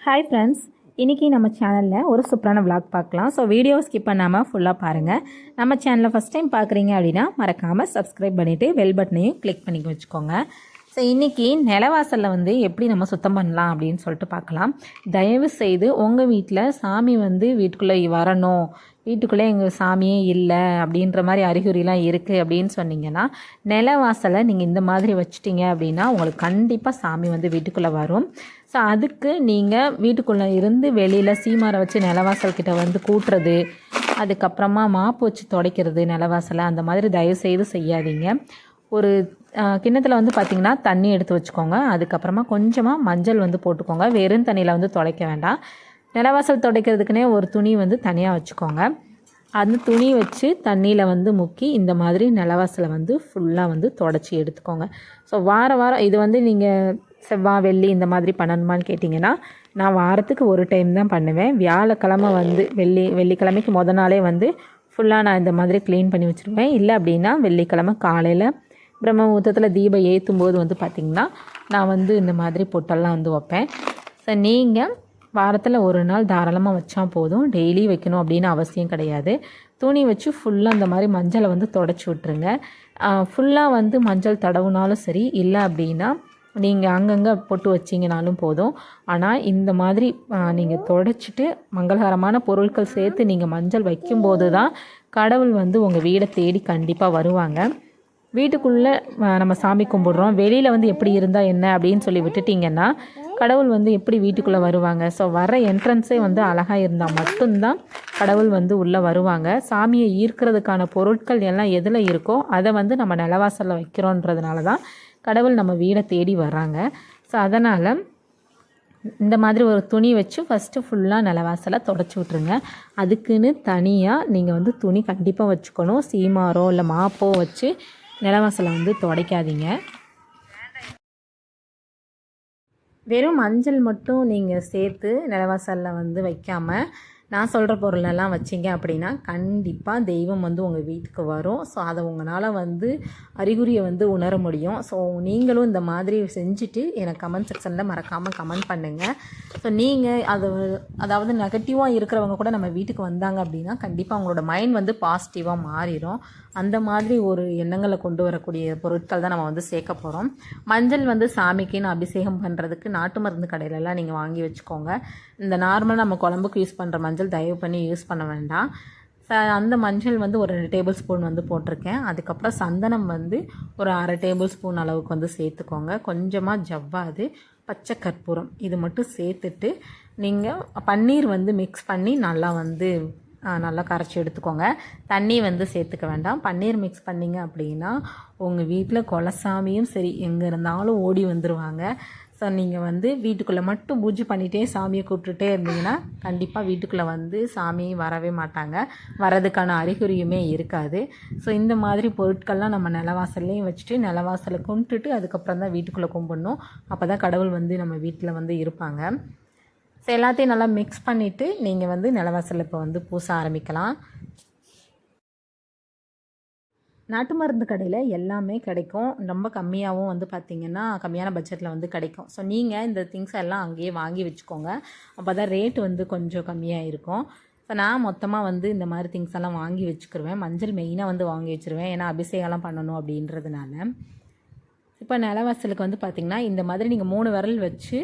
Hi friends, இன்றைக்கி நம்ம சேனலில் ஒரு சூப்பரான vlog பார்க்கலாம். ஸோ வீடியோ ஸ்கிப் பண்ணாமல் ஃபுல்லாக பாருங்கள். நம்ம சேனலில் ஃபஸ்ட் டைம் பார்க்குறீங்க அப்படின்னா மறக்காமல் சப்ஸ்கிரைப் பண்ணிவிட்டு பெல் பட்டனையும் கிளிக் பண்ணி வச்சுக்கோங்க. ஸோ இன்றைக்கி நிலவாசலில் வந்து எப்படி நம்ம சுத்தம் பண்ணலாம் அப்படின்னு சொல்லிட்டு பார்க்கலாம். தயவு செய்து உங்கள் வீட்டில் சாமி வந்து வீட்டுக்குள்ளே வரணும், வீட்டுக்குள்ளே எங்கள் சாமியே இல்லை அப்படின்ற மாதிரி அறிகுறிலாம் இருக்குது அப்படின்னு சொன்னீங்கன்னா, நிலவாசலை நீங்கள் இந்த மாதிரி வச்சிட்டிங்க அப்படின்னா உங்களுக்கு கண்டிப்பாக சாமி வந்து வீட்டுக்குள்ளே வரும். ஸோ அதுக்கு நீங்கள் வீட்டுக்குள்ளே இருந்து வெளியில் சீமாரை வச்சு நிலவாசல் கிட்ட வந்து கூட்டுறது, அதுக்கப்புறமா மாப்பு வச்சு துடைக்கிறது நிலவாசலை, அந்த மாதிரி தயவுசெய்து செய்யாதீங்க. ஒரு கிண்ணத்தில் வந்து பார்த்திங்கன்னா தண்ணி எடுத்து வச்சுக்கோங்க. அதுக்கப்புறமா கொஞ்சமாக மஞ்சள் வந்து போட்டுக்கோங்க. வெறும் தண்ணியில் வந்து துடைக்க வேண்டாம். நிலவாசல் துடைக்கிறதுக்குனே ஒரு துணி வந்து தனியாக வச்சுக்கோங்க. அந்த துணி வச்சு தண்ணியில் வந்து முக்கி இந்த மாதிரி நிலவாசலை வந்து ஃபுல்லாக வந்து துடைச்சி எடுத்துக்கோங்க. ஸோ வாரம் இது வந்து நீங்கள் செவ்வாய் வெள்ளி இந்த மாதிரி பண்ணணுமான்னு கேட்டிங்கன்னா, நான் வாரத்துக்கு ஒரு டைம் தான் பண்ணுவேன். வியாழக்கிழமை வந்து வெள்ளிக்கிழமைக்கு முத நாளே வந்து ஃபுல்லாக நான் இந்த மாதிரி க்ளீன் பண்ணி வச்சுருவேன். இல்லை அப்படின்னா வெள்ளிக்கிழமை காலையில் பிரம்ம முகூர்த்தத்தில் தீபம் ஏற்றும் போது வந்து பார்த்திங்கன்னா நான் வந்து இந்த மாதிரி பொட்டெல்லாம் வந்து வைப்பேன். ஸோ நீங்கள் வாரத்தில் ஒரு நாள் தாராளமாக வச்சா போதும், டெய்லி வைக்கணும் அப்படின்னு அவசியம் கிடையாது. துணி வச்சு ஃபுல்லாக இந்த மாதிரி மஞ்சளை வந்து தொடச்சி விட்ருங்க. ஃபுல்லாக வந்து மஞ்சள் தடவுனாலும் சரி, இல்லை அப்படின்னா நீங்கள் அங்கங்கே பொட்டு வச்சிங்கனாலும் போதும். ஆனால் இந்த மாதிரி நீங்கள் தொடச்சிட்டு மங்களகரமான பொருட்கள் சேர்த்து நீங்கள் மஞ்சள் வைக்கும்போது தான் கடவுள் வந்து உங்கள் வீடை தேடி கண்டிப்பாக வருவாங்க. வீட்டுக்குள்ளே நம்ம சாமி கும்பிட்றோம், வெளியில் வந்து எப்படி இருந்தால் என்ன அப்படின்னு சொல்லி விட்டுட்டிங்கன்னா கடவுள் வந்து எப்படி வீட்டுக்குள்ளே வருவாங்க? ஸோ வர என்ட்ரன்ஸே வந்து அழகாக இருந்தால் மட்டும்தான் கடவுள் வந்து உள்ளே வருவாங்க. சாமியை ஈர்க்கிறதுக்கான பொருட்கள் எல்லாம் எதில் இருக்கோ அதை வந்து நம்ம நிலவாசலில் வைக்கிறோன்றதுனால தான் கடவுள் நம்ம வீடை தேடி வர்றாங்க. ஸோ அதனால் இந்த மாதிரி ஒரு துணி வச்சு ஃபஸ்ட்டு ஃபுல்லாக நிலவாசலை தொடச்சி விட்ருங்க. அதுக்குன்னு தனியாக நீங்கள் வந்து துணி கண்டிப்பாக வச்சுக்கணும். சீமாரோ இல்லை மாப்போ வச்சு நிலவாசலை வந்து துடைக்காதீங்க. வெறும் மஞ்சள் மட்டும் நீங்கள் சேர்த்து நிலவாசலில் வந்து வைக்காமல் நான் சொல்கிற பொருளெல்லாம் வச்சிங்க அப்படின்னா கண்டிப்பாக தெய்வம் வந்து உங்கள் வீட்டுக்கு வரும். ஸோ அதை உங்களால் வந்து அறிகுறியை வந்து உணர முடியும். ஸோ நீங்களும் இந்த மாதிரி செஞ்சுட்டு எனக்கு கமெண்ட் செக்ஷனில் மறக்காமல் கமெண்ட் பண்ணுங்கள். ஸோ நீங்கள் அதாவது நெகட்டிவாக இருக்கிறவங்க கூட நம்ம வீட்டுக்கு வந்தாங்க அப்படின்னா கண்டிப்பாக அவங்களோட மைண்ட் வந்து பாசிட்டிவாக மாறிடும். அந்த மாதிரி ஒரு எண்ணங்களை கொண்டு வரக்கூடிய பொருட்கள் தான் நம்ம வந்து சேர்க்க போகிறோம். மஞ்சள் வந்து சாமிக்குன்னு அபிஷேகம் பண்ணுறதுக்கு நாட்டு மருந்து கடையிலலாம் நீங்கள் வாங்கி வச்சுக்கோங்க. இந்த நார்மலாக நம்ம குழம்புக்கு யூஸ் பண்ணுற மஞ்சள் தயவு பண்ணி யூஸ் பண்ண வேண்டாம். அந்த மஞ்சள் வந்து ஒரு 2 டேபிள் ஸ்பூன் வந்து போட்டிருக்கேன். அதுக்கப்புறம் சந்தனம் வந்து ஒரு 1/2 டேபிள் ஸ்பூன் அளவுக்கு வந்து சேர்த்துக்கோங்க. கொஞ்சமாக ஜவ்வாது, பச்சை கற்பூரம் இது மட்டும் சேர்த்துட்டு நீங்கள் பன்னீர் வந்து மிக்ஸ் பண்ணி நல்லா கரைச்சி எடுத்துக்கோங்க. தண்ணி வந்து சேர்த்துக்க வேண்டாம். பன்னீர் மிக்ஸ் பண்ணிங்க அப்படின்னா உங்கள் வீட்டில் குலசாமியும் சரி எங்கே இருந்தாலும் ஓடி வந்துடுவாங்க. ஸோ நீங்கள் வந்து வீட்டுக்குள்ளே மட்டும் பூஜை பண்ணிகிட்டே சாமியை கூப்பிட்டுட்டே இருந்தீங்கன்னா கண்டிப்பாக வீட்டுக்குள்ளே வந்து சாமி வரவே மாட்டாங்க, வரதுக்கான அறிகுறியுமே இருக்காது. ஸோ இந்த மாதிரி பொருட்கள்லாம் நம்ம நிலவாசல்லையும் வச்சுட்டு நிலவாசலை கும்பிட்டுட்டு அதுக்கப்புறம் தான் வீட்டுக்குள்ளே கும்பிடணும். அப்போ தான் கடவுள் வந்து நம்ம வீட்டில் வந்து இருப்பாங்க. ஸோ எல்லாத்தையும் நல்லா மிக்ஸ் பண்ணிவிட்டு நீங்கள் வந்து நிலவாசலில் இப்போ வந்து பூச ஆரம்பிக்கலாம். நாட்டு மருந்து கடையில் எல்லாமே கிடைக்கும். ரொம்ப கம்மியாகவும் வந்து பார்த்திங்கன்னா கம்மியான பட்ஜெட்டில் வந்து கிடைக்கும். ஸோ நீங்கள் இந்த திங்ஸ் எல்லாம் அங்கேயே வாங்கி வச்சுக்கோங்க. அப்போ தான் ரேட் வந்து கொஞ்சம் கம்மியாக இருக்கும். ஸோ நான் மொத்தமாக வந்து இந்த மாதிரி திங்ஸ் எல்லாம் வாங்கி வச்சுக்கிருவேன். மஞ்சள் மெயினாக வந்து வாங்கி வச்சுருவேன், ஏன்னா அபிஷேகம்லாம் பண்ணணும் அப்படின்றதுனால. இப்போ நிலவாசலுக்கு வந்து பார்த்திங்கன்னா இந்த மாதிரி நீங்கள் 3 விரல் வச்சு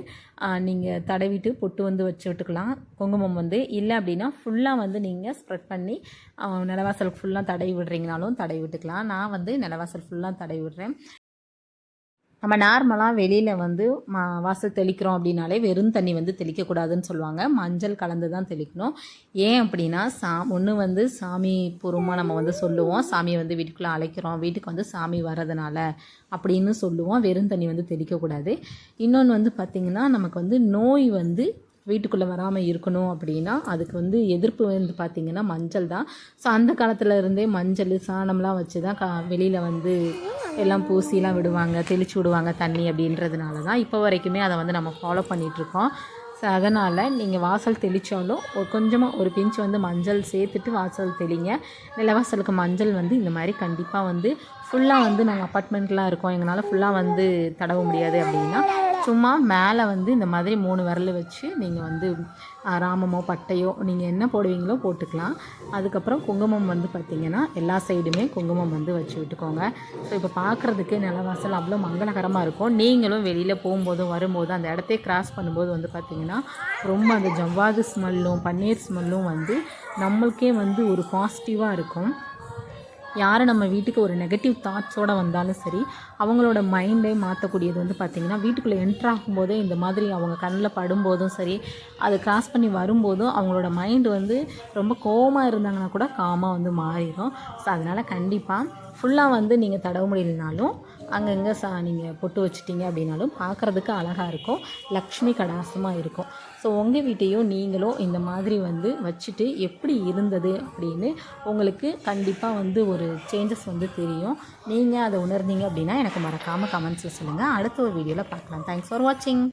நீங்கள் தடவிட்டு பொட்டு வந்து வச்சு விட்டுக்கலாம். குங்குமம் வந்து இல்லை அப்படின்னா ஃபுல்லாக வந்து நீங்கள் ஸ்ப்ரெட் பண்ணி நிலவாசலுக்கு ஃபுல்லாக தடவி விடுறீங்கனாலும் தடவி விட்டுக்கலாம். நான் வந்து நிலவாசல் ஃபுல்லாக தடவி விடுறேன். நம்ம நார்மலாக வெளியில் வந்து வாசல் தெளிக்கிறோம் அப்படின்னாலே வெறும் தண்ணி வந்து தெளிக்கக்கூடாதுன்னு சொல்லுவாங்க. மஞ்சள் கலந்து தான் தெளிக்கணும். ஏன் அப்படின்னா ஒன்று வந்து சாமி பூர்வமாக நம்ம வந்து சொல்லுவோம், சாமியை வந்து வீட்டுக்குள்ளே அழைக்கிறோம், வீட்டுக்கு வந்து சாமி வர்றதுனால அப்படின்னு சொல்லுவோம். வெறும் தண்ணி வந்து தெளிக்கக்கூடாது. இன்னொன்று வந்து பார்த்திங்கன்னா நமக்கு வந்து நோய் வந்து வீட்டுக்குள்ளே வராமல் இருக்கணும் அப்படின்னா அதுக்கு வந்து எதிர்ப்பு வந்து பார்த்திங்கன்னா மஞ்சள் தான். ஸோ அந்த காலத்தில் இருந்தே மஞ்சள் சாணம்லாம் வச்சு தான் வெளியில் வந்து எல்லாம் பூசிலாம் விடுவாங்க, தெளித்து விடுவாங்க தண்ணி அப்படின்றதுனால தான் இப்போ வரைக்குமே அதை வந்து நம்ம ஃபாலோ பண்ணிகிட்ருக்கோம். ஸோ அதனால் நீங்கள் வாசல் தெளித்தாலும் கொஞ்சமாக ஒரு பிஞ்ச் வந்து மஞ்சள் சேர்த்துட்டு வாசல் தெளிங்க. நிலவாசலுக்கு மஞ்சள் வந்து இந்த மாதிரி கண்டிப்பாக வந்து ஃபுல்லாக வந்து நாங்கள் அப்பார்ட்மெண்ட்லாம் இருக்கோம், எங்களால் ஃபுல்லாக வந்து தடவ முடியாது அப்படின்னா சும்மா மேலே வந்து இந்த மாதிரி 3 விரல் வச்சு நீங்கள் வந்து ராமமோ பட்டையோ நீங்கள் என்ன போடுவீங்களோ போட்டுக்கலாம். அதுக்கப்புறம் குங்குமம் வந்து பார்த்திங்கன்னா எல்லா சைடுமே குங்குமம் வந்து வச்சு விட்டுக்கோங்க. ஸோ இப்போ பார்க்குறதுக்கு நிலவாசல் அவ்வளோ மங்களகரமாக இருக்கும். நீங்களும் வெளியில் போகும்போதும் வரும்போது அந்த இடத்தையே கிராஸ் பண்ணும்போது வந்து பார்த்திங்கன்னா ரொம்ப அந்த ஜவ்வாது ஸ்மெல்லும் பன்னீர் ஸ்மெல்லும் வந்து நம்மளுக்கே வந்து ஒரு பாசிட்டிவாக இருக்கும். யாரை நம்ம வீட்டுக்கு ஒரு நெகட்டிவ் தாட்ஸோடு வந்தாலும் சரி, அவங்களோட மைண்டே மாற்றக்கூடியது வந்து பார்த்திங்கன்னா வீட்டுக்குள்ளே என்ட்ரு ஆகும்போதே இந்த மாதிரி அவங்க கண்ணில் படும்போதும் சரி, அதை கிராஸ் பண்ணி வரும்போதும் அவங்களோட மைண்டு வந்து ரொம்ப கோவமாக இருந்தாங்கன்னா கூட காமாக வந்து மாறிடும். ஸோ அதனால் கண்டிப்பாக ஃபுல்லாக வந்து நீங்கள் தடவ முடியலனாலும் அங்கங்கே நீங்கள் பொட்டு வச்சிட்டிங்க அப்படின்னாலும் பார்க்குறதுக்கு அழகாக இருக்கும், லக்ஷ்மி கடாசமாக இருக்கும். ஸோ உங்கள் வீட்டையும் நீங்களும் இந்த மாதிரி வந்து வச்சுட்டு எப்படி இருந்தது அப்படின்னு உங்களுக்கு கண்டிப்பாக வந்து ஒரு சேஞ்சஸ் வந்து தெரியும். நீங்கள் அதை உணர்ந்தீங்க அப்படின்னா எனக்கு மறக்காமல் கமெண்ட்ஸில் சொல்லுங்கள். அடுத்த ஒரு வீடியோவில் பார்க்கலாம். தேங்க்ஸ் ஃபார் வாட்சிங்.